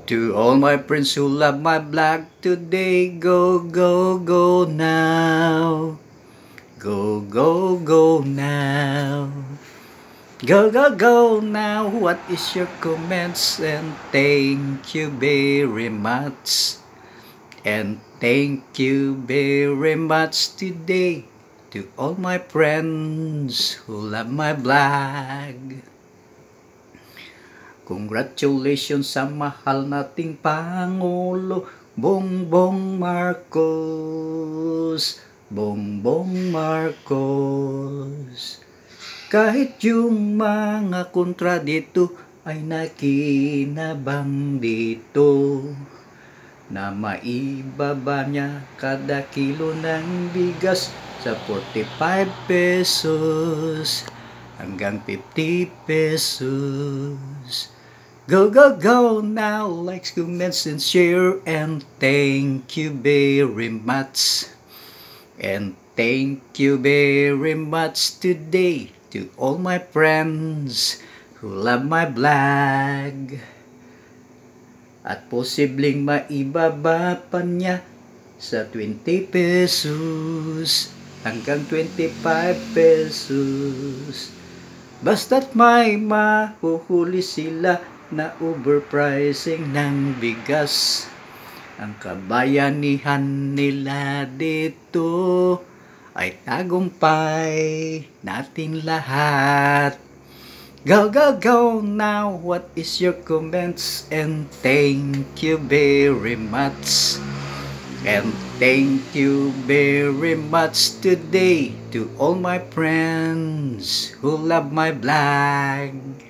To all my friends who love my blog today, go, go, go now. Go, go, go now. Go, go, go now. What is your comments? And thank you very much. And thank you very much today to all my friends who love my blog. Congratulations sa mahal nating Pangulo, Bongbong Marcos. Bongbong Marcos. Kahit yung mga kontra dito ay nakinabang dito, na maibaba niya kada kilo ng bigas sa 45 pesos hanggang 50 pesos. Go, go, go now, likes, comments, and share, and thank you very much. And thank you very much today to all my friends who love my blog. At posibleng maibaba pa niya sa 20 pesos hanggang 25 pesos. Basta't may mahuhuli sila na overpricing ng bigas. Ang kabayanihan nila dito ay tagumpay natin lahat. Go, go, go now. What is your comments? And thank you very much. And thank you very much today to all my friends who love my blog.